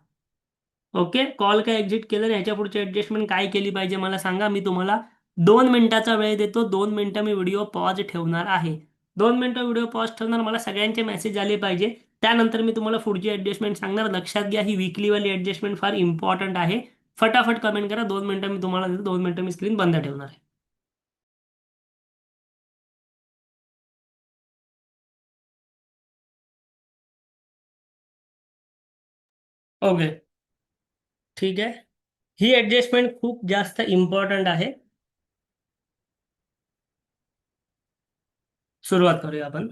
ओके, कॉल काय एक्झिट केलं आणि ह्याच्या पुढची ऍडजस्टमेंट काय केली पाहिजे मला सांगा. मी तुम्हाला 2 मिनिटाचा वेळ देतो. 2 मिनिटं मी व्हिडिओ पॉज ठेवणार आहे. 2 मिनिटं व्हिडिओ पॉज ठेवणार. मला सगळ्यांचे मेसेज आले पाहिजे. त्यानंतर मी तुम्हाला पुढची ऍडजस्टमेंट सांगणार. लक्षात घ्या, ही वीकलीवाली ऍडजस्टमेंट फार इम्पॉर्टंट आहे. फटाफट कमेंट करा. 2 मिनिटं मी तुम्हाला देतो. 2 मिनिटं मी स्क्रीन बंद ठेवणार आहे. ओके, ठीक आहे. ही ऍडजस्टमेंट खूप जास्त इम्पॉर्टंट आहे. सुरुवात करूया आपण.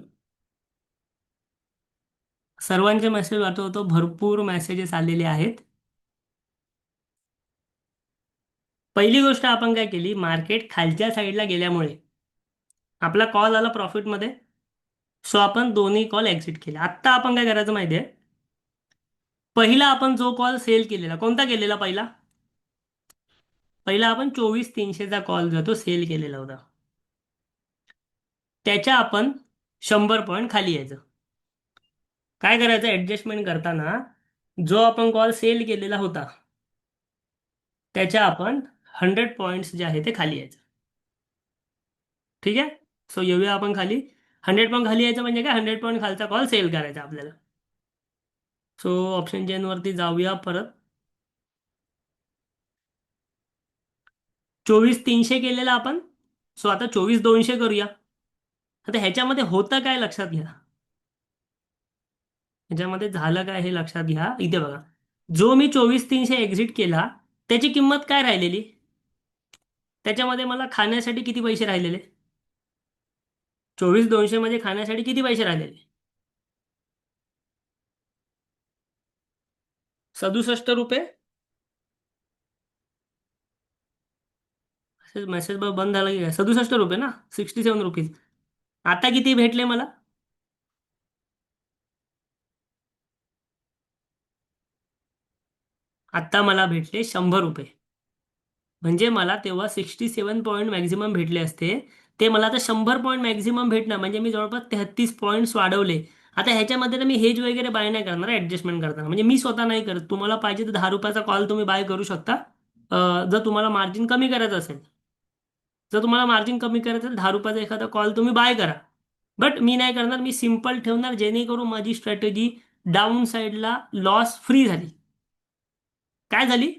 सर्वांचे मेसेज वाचवतो. भरपूर मेसेजेस आलेले आहेत. पहिली गोष्ट आपण काय केली, मार्केट खालच्या साईडला गेल्यामुळे आपला कॉल आला प्रॉफिटमध्ये. सो आपण दोन्ही कॉल एक्झिट केले. आत्ता आपण काय करायचं माहिती आहे, पहिला आपण जो कॉल सेल केलेला, कोणता केलेला पहिला? पहिला आपण 24,300चा कॉल जो तो सेल केलेला होता. त्याच्या आपण 100 पॉईंट खाली यायचं. काय करायचं, ऍडजस्टमेंट करताना जो आपण कॉल सेल केलेला होता त्याच्या आपण 100 पॉईंट्स जे आहे ते खाली यायचं. ठीक आहे. सो येऊया आपण खाली. 100 पॉईंट खाली यायचं म्हणजे काय, 100 पॉईंट खालचा कॉल सेल करायचा आपल्याला. सो ऑप्शन चेन वरती जाऊया परत. 24,300 केलेला आपण. सो आता 24,200 करूया. आता ह्याच्यामध्ये होतं काय लक्षात घ्या. ह्याच्यामध्ये झालं काय हे लक्षात घ्या. इथे बघा, जो मी 24,300 एक्झिट केला त्याची किंमत काय राहिलेली, त्याच्यामध्ये मला खाण्यासाठी किती पैसे राहिलेले, 24,200 मध्ये खाण्यासाठी किती पैसे राहिलेले, 67 रुपये. मेसेज बंद झाला की काय, 67 रुपये ना, 67 रुपीज. आता किती भेटले मला, आता मला भेटले 100 रुपये. म्हणजे मला तेव्हा 67 पॉईंट मॅक्झिमम भेटले असते. ते मला आता 100 पॉईंट मॅक्झिमम भेटणार म्हणजे मी जवळपास 33 पॉईंट्स वाढवले. आता ह्याच्यामध्ये ना मी हेज वगैरे बाय नाही करणार, ऍडजस्टमेंट करताना म्हणजे मी स्वतः नाही करत. तुम्हाला पाहिजे तर 10 रुपयाचा कॉल तुम्ही बाय करू शकता. जर तुम्हाला मार्जिन कमी करायचं असेल, जर तुम्हाला मार्जिन कमी करायचं असेल 10 रुपयाचा एखादा कॉल तुम्ही बाय करा. बट मी नाही करणार, मी सिम्पल ठेवणार जेणेकरून माझी स्ट्रॅटेजी डाऊन साईडला लॉस फ्री झाली. काय झाली,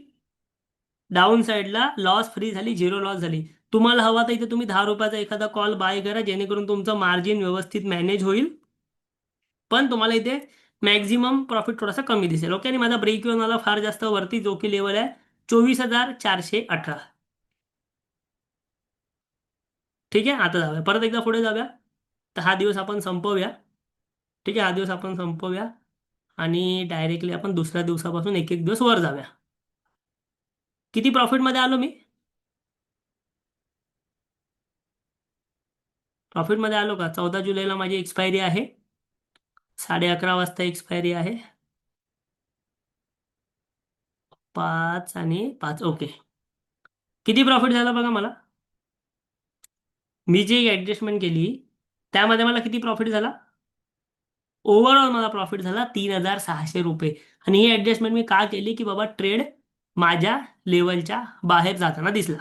डाऊन साईडला लॉस फ्री झाली, झिरो लॉस झाली. तुम्हाला हवा तर इथे तुम्ही 10 रुपयाचा एखादा कॉल बाय करा जेणेकरून तुमचं मार्जिन व्यवस्थित मॅनेज होईल. पण तुम्हाला इथे मॅक्झिमम प्रॉफिट थोडासा कमी दिसेल. ओके, आणि माझा ब्रेक इव्हन आला फार जास्त वरती, जो की लेवल आहे 24,418. ठीक आहे. आता जाऊया परत एकदा पुढे जाऊया. तर हा दिवस आपण संपवूया. ठीक आहे, हा दिवस आपण संपवूया आणि डायरेक्टली आपण दुसऱ्या दिवसापासून एक एक दिवस वर जाऊया. किती प्रॉफिटमध्ये आलो मी, प्रॉफिटमध्ये आलो का, 14 जुलैला माझी एक्सपायरी आहे. 11:30 वाजता एक्सपायरी आहे. 5 आणि 5. ओके, किती प्रॉफिट झाला बघा मला. मी जी ऍडजस्टमेंट केली त्यामध्ये मला किती प्रॉफिट झाला, ओव्हरऑल मला प्रॉफिट झाला 3,600 रुपये. आणि ही ऍडजस्टमेंट मी का केली की बाबा ट्रेड माझ्या लेवलच्या बाहेर जाताना दिसला.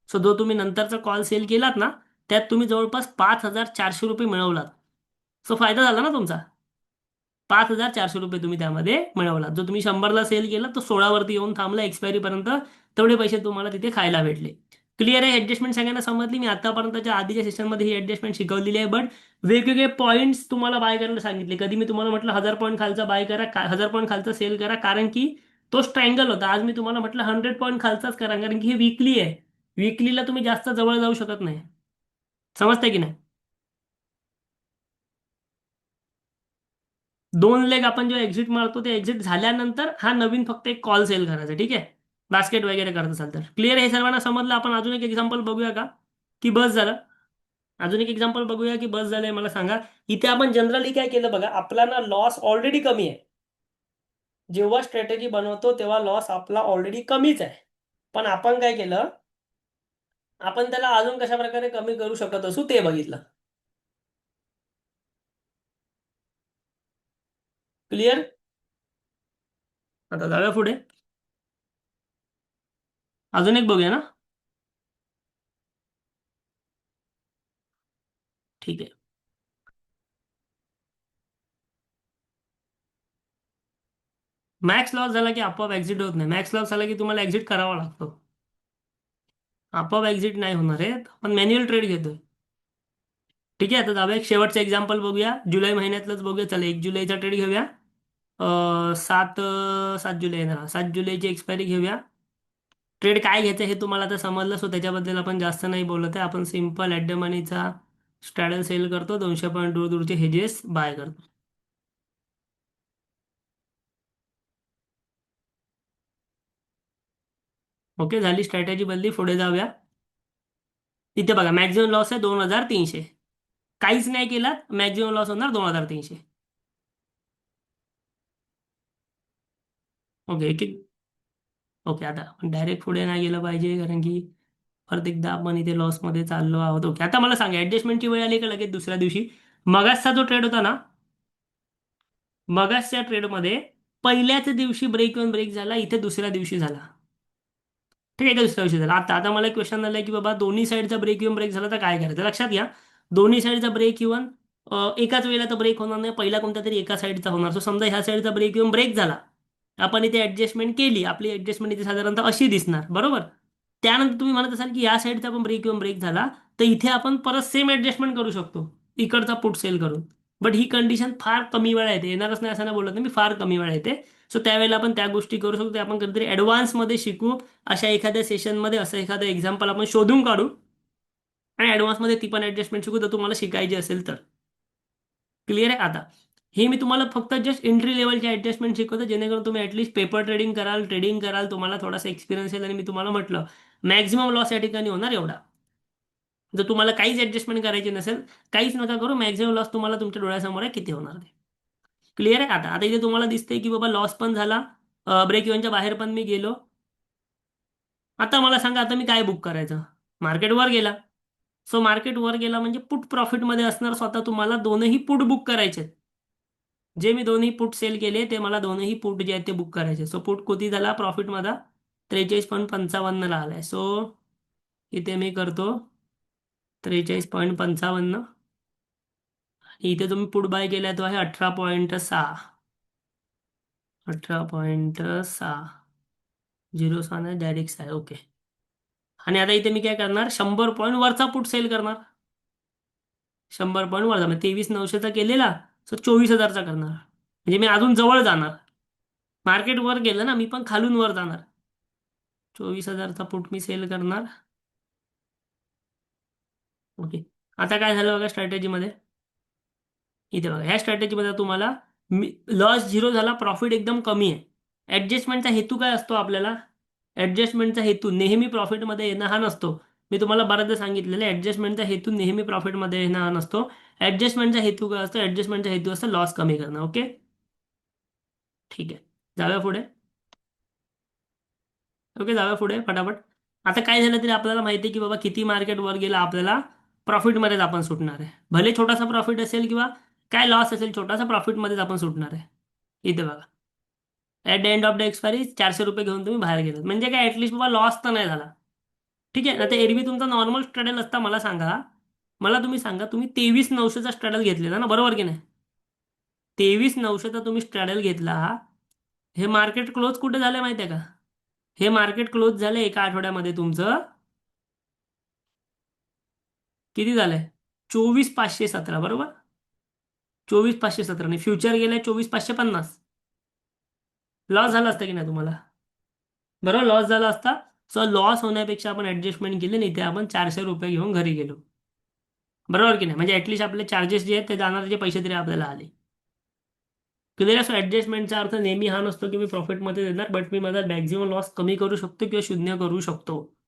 सो जो तुम्ही नंतरचा कॉल सेल केलात ना त्यात तुम्ही जवळपास 5,400 रुपये मिळवलात. सो फायदा झाला ना तुमचा. 5,400 रुपये तुम्ही त्यामध्ये मिळवलात. जो तुम्ही 100ला सेल केला तो 16 वरती येऊन थांबला एक्सपायरीपर्यंत. तेवढे पैसे तुम्हाला तिथे खायला भेटले. क्लिअर आहे, ऍडजस्टमेंट सगळ्यांना समजली. मी आतापर्यंतच्या आधीच्या सेशनमध्ये ही ऍडजस्टमेंट शिकवलेली आहे. बट वेगवेगळे पॉईंट्स तुम्हाला बाय करायला सांगितले. कधी मी तुम्हाला म्हटलं 1,000 पॉईंट खालचा बाय करा, 1,000 पॉईंट खालचा सेल करा, कारण की तो स्ट्रँगल होता. आज मी तुम्हाला म्हटलं 100 पॉईंट खालचाच करा, कारण की हे वीकली आहे. वीकलीला तुम्ही जास्त जवळ जाऊ शकत नाही. समजतंय की नाही. 2 लेग आपण जेव्हा एक्झिट मारतो ते एक्झिट झाल्यानंतर हा नवीन फक्त एक कॉल सेल करायचा. ठीक आहे, बास्केट वगैरे करत असाल तर. क्लिअर आहे, हे सर्वांना समजलं. आपण अजून एक एक्झाम्पल बघूया का, की बस झालं. अजून एक एक्झाम्पल बघूया की बस झालंय मला सांगा. इथे आपण जनरली काय केलं बघा, आपला ना लॉस ऑलरेडी कमी आहे. जेव्हा स्ट्रॅटेजी बनवतो तेव्हा लॉस आपला ऑलरेडी कमीच आहे. पण आपण काय केलं, आपण त्याला अजून कशा प्रकारे कमी करू शकत असू ते बघितलं. क्लिअर. आता जाऊया पुढे. अजून एक बघूया ना. ठीक आहे. मॅक्स लॉस झाला की आपोआप एक्झिट होत नाही. मॅक्स लॉस झाला की तुम्हाला एक्झिट करावा लागतो. आपोआप एक्झिट नाही होणार आहे. आपण मॅन्युअल ट्रेड घेतोय. ठीक आहे. आता जाऊया एक शेवटचं एक्झाम्पल बघूया. जुलै महिन्यातलंच बघूया. चला 1 जुलैचा ट्रेड घेऊया. 7 जुलै येणार. 7 जुलैची एक्सपायरी घेऊया. ट्रेड काय घ्यायचं हे तुम्हाला आता समजलं. सो त्याच्याबद्दल आपण जास्त नाही बोलत आहे. आपण सिम्पल ॲट द मनीचा स्ट्रॅडल सेल करतो. 200 पॉईंट दूर दूरचे हेजेस बाय करतो. ओके, झाली स्ट्रॅटेजी बदली. पुढे जाऊया. इथे बघा मॅक्झिमम लॉस आहे 2300. काहीच नाही केलं मॅक्झिमम लॉस होणार 2300. ओके, एक एक. ओके, आता आपण डायरेक्ट पुढे नाही गेलं पाहिजे कारण की परत एकदा आपण इथे लॉसमध्ये चाललो आहोत. ओके, आता मला सांगा ऍडजस्टमेंटची वेळ आली का लगेच दुसऱ्या दिवशी? मगाचचा जो ट्रेड होता ना, मगाचच्या ट्रेडमध्ये पहिल्याच दिवशी ब्रेक इव्हन ब्रेक झाला. इथे दुसऱ्या दिवशी झाला. ठीक आहे, दुसऱ्या दिवशी झाला. आता आता मला एक क्वेश्चन आलाय की बाबा दोन्ही साईडचा ब्रेक इव्हन ब्रेक झाला तर काय करायचं. लक्षात घ्या, दोन्ही साईडचा ब्रेक इव्हन एकाच वेळेला तर ब्रेक होणार नाही. पहिला कोणता तरी एका साईडचा होणार. सो समजा ह्या साईडचा ब्रेक इव्हन ब्रेक झाला, आपण इथे ऍडजस्टमेंट केली. आपली ऍडजस्टमेंट इथे साधारणतः अशी दिसणार, बरोबर. त्यानंतर तुम्ही म्हणत असाल की या साईडचा पण ब्रेक इव्हन ब्रेक झाला, तर इथे आपण परत सेम ऍडजस्टमेंट करू शकतो इकडचा पुट सेल करून. बट ही कंडिशन फार कमी वेळा येते. येणारच नाही असं नाही बोलत नाही मी, फार कमी वेळा येते. सो त्यावेळेला आपण त्या गोष्टी करू शकतो. ते आपण कधीतरी ॲडव्हान्समध्ये शिकू. अशा एखाद्या सेशनमध्ये असं एखादं एक्झाम्पल आपण शोधून काढू आणि ॲडव्हान्समध्ये ती पण ॲडजस्टमेंट शिकू, तर तुम्हाला शिकायची असेल तर. क्लिअर आहे. आता हे मी तुम्हाला फक्त जस्ट एंट्री लेवलची ॲडजस्टमेंट शिकवतो, जेणेकरून तुम्ही ॲटलीस्ट पेपर ट्रेडिंग कराल, तुम्हाला थोडासा एक्सपिरियन्स येईल. आणि मी तुम्हाला म्हटलं मॅक्झिमम लॉस या ठिकाणी होणार एवढा. जर तुम्हाला काहीच ॲडजस्टमेंट करायची नसेल, काहीच नका करू. मॅक्झिमम लॉस तुम्हाला तुमच्या डोळ्यासमोर आहे किती होणार आहे. क्लिअर आहे. आता आता इथे तुम्हाला दिसतंय की बाबा लॉस पण झाला, ब्रेक इव्हनच्या बाहेर पण मी गेलो. आता मला सांगा, आता मी काय बुक करायचं. मार्केट वर गेला. सो मार्केट वर गेला म्हणजे पुट प्रॉफिटमध्ये असणार. स्वतः तुम्हाला दोनही पुट बुक करायचे आहेत. जे मी दोन्ही पुट सेल केले ते मला दोनही पुट जे आहेत ते बुक करायचे. सो पुट किती झाला प्रॉफिटमध्ये? 43.55 आलाय. सो इथे मी करतो 43.55. इथे तुम्ही पुट बाय केलाय तो आहे 18.6. 18.6. 06 नाही, डायरेक्ट आहे. ओके. आणि आता इथे मी काय करणार, 100 पॉईंट वरचा पुट सेल करणार. 100 पॉईंट वरचा म्हणजे 23,900चा केलेला, सो 24,000चा करणार. म्हणजे मी अजून जवळ जाणार. मार्केट वर गेलं ना, मी पण खालून वर जाणार. 24,000चा पुट मी सेल करणार. ओके. आता काय झालं बघा स्ट्रॅटेजीमध्ये. इथे बघा ह्या स्ट्रॅटेजीमध्ये तुम्हाला लॉस झिरो झाला, प्रॉफिट एकदम कमी आहे. ऍडजस्टमेंटचा हेतू काय असतो आपल्याला? ऍडजस्टमेंटचा हेतू नेहमी प्रॉफिटमध्ये येणं हा नसतो. मी तुम्हाला बऱ्याचदा सांगितलेलं ऍडजस्टमेंटचा हेतू नेहमी प्रॉफिटमध्ये येणं हा नसतो. ऍडजस्टमेंटचा हेतू काय असतो? ऍडजस्टमेंटचा हेतू असतो लॉस कमी करणं. ओके, ठीक आहे. जाऊया पुढे. ओके, जाऊया पुढे फटाफट. आता काय झालं तरी आपल्याला माहिती आहे की बाबा किती मार्केट वर गेलं आपल्याला प्रॉफिटमध्येच आपण सुटणार आहे. भले छोटासा प्रॉफिट असेल किंवा काय लॉस असेल, छोटासा प्रॉफिटमध्येच आपण सुटणार आहे. इथे बघा at the end of the expiry 400 रुपये घेऊन तुम्ही बाहेर गेलात म्हणजे काय, ऍटलीस्ट बाबा लॉस तर नाही झाला. ठीक आहे. आता एरवी तुमचा नॉर्मल स्ट्रॅडल असता. मला सांगा, मला तुम्ही सांगा, तुम्ही 23,900चा स्ट्रॅडल घेतलेला ना, बरोबर की नाही? 23,900चा तुम्ही स्ट्रॅडल घेतला. हे मार्केट क्लोज कुठे झालं माहिती आहे का? हे मार्केट क्लोज झालं एका आठवड्यामध्ये तुमचं किती झालंय? 24,517, बरोबर. 24,517 आणि फ्युचर गेलाय 24,550. लॉस झाला असता की नाही तुम्हाला? बरोबर, लॉस झाला असता. सो लॉस होण्यापेक्षा आपण ऍडजस्टमेंट केली नाही, ते आपण 400 रुपये घेऊन घरी गेलो. बरोबर की नाही? म्हणजे ऍटलीस्ट आपले चार्जेस जे आहेत ते जाणारे पैसे तरी आपल्याला आले. क्लिअर. असं ऍडजस्टमेंटचा अर्थ नेहमी हा नसतो की मी प्रॉफिटमध्ये देणार, बट मी माझा मॅक्झिमम लॉस कमी करू शकतो किंवा शून्य करू शकतो.